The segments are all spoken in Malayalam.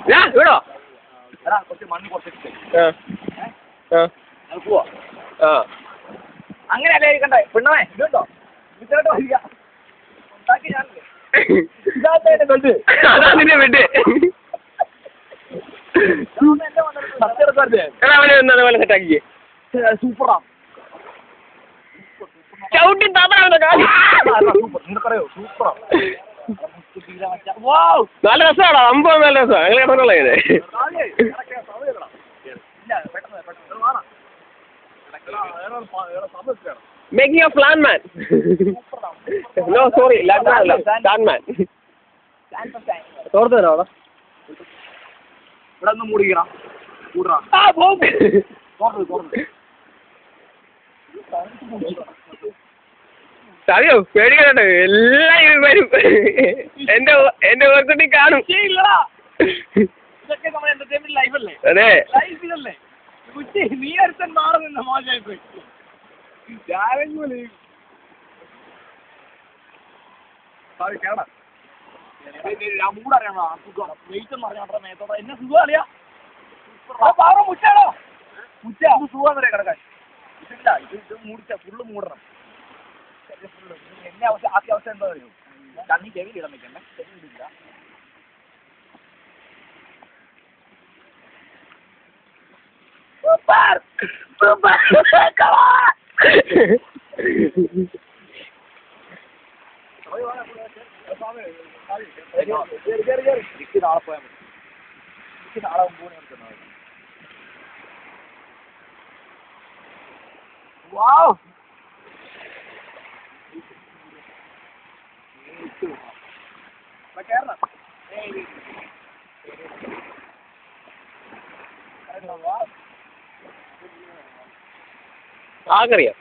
ഇവിടോ കുറച്ച് മണ്ണ് കുറച്ചിട്ട് പോവാ അങ്ങനെ അല്ലേ കണ്ടേ പെണ്ണേ ഇതുണ്ടോ ഇതോട്ട് വരിക ഉണ്ടാക്കി ഞാൻ ഇതാ കൊണ്ട് അതാ നിന്നെ വിട്ട് അവനെ പോലെ സെറ്റാക്കി സൂപ്പറാ ചവിട്ടി താത്താ കാലി നിനക്കറിയോ സൂപ്പറാ നല്ല രസമാണോ അമ്പത് നല്ല രസമാണ് അങ്ങനെ കിടന്നുള്ള ഇത് making of land man no sorry land man അല്ല ലാൻഡ് മാൻ തോർത്ത് തരാം അവിടെ ഇവിടെ ഒന്ന് മൂടിക്കണം കൂടാ അറിയോ പേടിക്കണ്ടോ എല്ലാം വരും എന്റെ ഓർക്കുട്ടി കാണും ഇതൊക്കെ നമ്മുടെ എന്റർടൈൻമെന്റ് ലൈഫല്ലേ അതെ ലൈഫിലല്ലേ നീ അടുത്ത മാറി നിന്ന മോശമായി പോയി മൂടറിയാണോ സുഖം വെയിറ്റ് എന്ന് പറഞ്ഞാൽ മേത്തോടെ എന്നെ സുഖം അറിയാ മുച്ചാണോ മുച്ച അത് സുഖം അറിയാം കിടക്കാൻ ഇതില്ല ഇത് മൂടിച്ച ഫുള്ള് മൂടണം എന്നെ അവസ്ഥ ആദ്യ അവസ്ഥ എന്താ അറിയോ കണ്ണി ചെവിയിൽ ഇടാൻ നിൽക്കണ്ടേ ചെവിയിലില്ല നാളെ പോയാൽ മതി എനിക്ക് നാളെ മുമ്പ് വാവ് കേരളം ആകറിയാം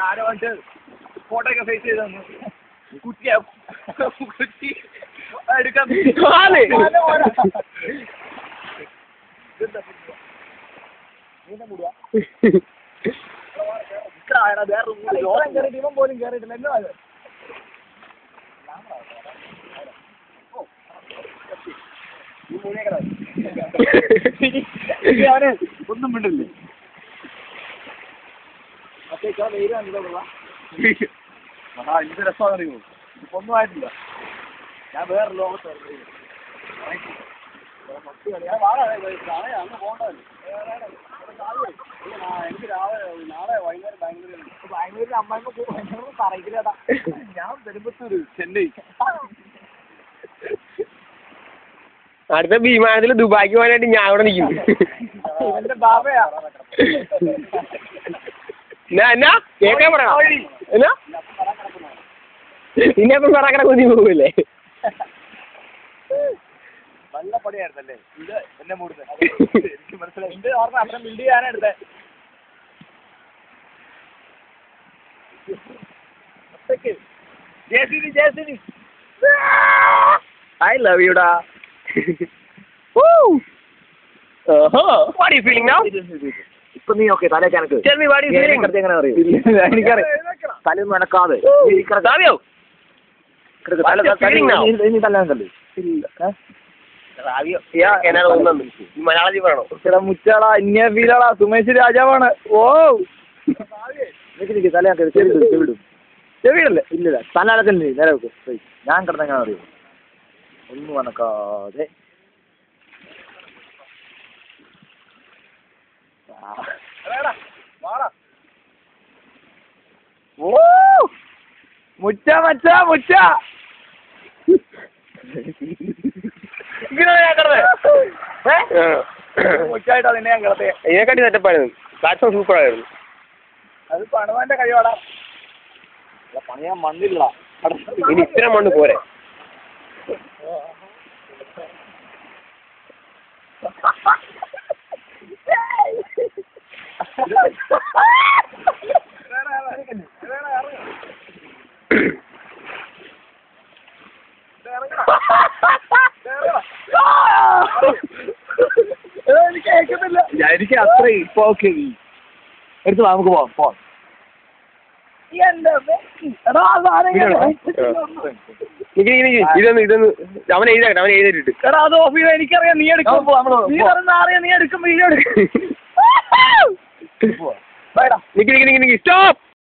ആരോ വന്നിട്ട് ഫോട്ടോ ഒക്കെ ഫേസ് ചെയ്ത് തന്നു കുറ്റി എടുക്കാൻ വേറെ ഇവൻ പോലും കയറിയിട്ടില്ല എന്നോ അത് അവന് ഒന്നും മിണ്ടില്ലേ മറ്റേക്കാ വെയിൽ കണ്ടിട്ടുള്ള എന്ത് രസമാണെന്നറിയോ ഇപ്പൊന്നും ആയിട്ടില്ല ഞാൻ വേറെ ലോകത്തായിരുന്നു അങ്ങ് പോകണ്ടല്ലോ എനിക്ക് നാളെ വൈകുന്നേരം ബാംഗ്ലൂരിൽ അമ്മായിമ്മ പറയിക്കില്ലടാ ഞാൻ പെരുമ്പത്തൂര് ചെന്നൈ അടുത്ത വിമാനത്തിൽ ദുബായിക്ക് പോകാനായിട്ട് ഞാൻ അവിടെ നിൽക്കുന്നു എന്റെ ബാബയാ എന്നാ കേൾക്കാൻ പറയാ എന്നാ ഇനിയപ്പം പറക്കണ കുഞ്ഞി പോവില്ലേ നല്ല പണിയായിരുന്നല്ലേ ഇത് എന്നെ മൂടുന്നത് എനിക്ക് മനസ്സിലായി എന്റെ ഓർമ്മ അത്ര ബിൽഡ് ചെയ്യാനാ എടുത്തേ ജേസിനി I love you da. What are you feeling now? ഇപ്പൊ നീ ഓക്കെ തലേ കണക്ക് Tell me what are you feeling? എങ്ങനെ അറിയും എനിക്കറിയാം തലയൊന്നും അനക്കാതെ Savio, what are you feeling now? ഇനി തല്ലാന്നല്ലേ മലയാളത്തിൽ പറയണോ മുച്ചാളാ ഇന്ന ഫീലാളാ സുമേഷ് രാജാവാണ് ഓ നിക്ക് തലയാക്ക ചെവിടല്ലേ ഇല്ല തലക്കല്ലേ നേരെ വെക്കും ഞാൻ കിടന്നെങ്ങനെ അറിയും ഒന്നും അനക്കാതെ ഓ മുച്ച മുച്ചായിട്ടാ നിന്നെ ഞാൻ കിടത്തേ ഇതിനെക്കാട്ടി സെറ്റപ്പായിരുന്നു പ്ലാറ്റ്ഫോം സൂപ്പറായിരുന്നു അത് പണവാന്റെ കഴിവാടാ പണിയാൻ മണ്ണില്ല ഇനി ഇത്ര മണ്ണ് പോരെ എനിക്ക് അത്ര ഇപ്പൊ ഓക്കെ എടുത്തു നമുക്ക് പോവാം ഇതൊന്ന് അവൻ എഴുതാട്ടെ, അവൻ എഴുതിട്ട്. എടാ അത് ഓഫ് ചെയ്താൽ എനിക്കറിയാം നീ എടുക്കും. നീ പറഞ്ഞ അറിയാം, നീ എടുക്കും വീഡിയോ എടുക്കും. നിക്ക് സ്റ്റോപ്പ്.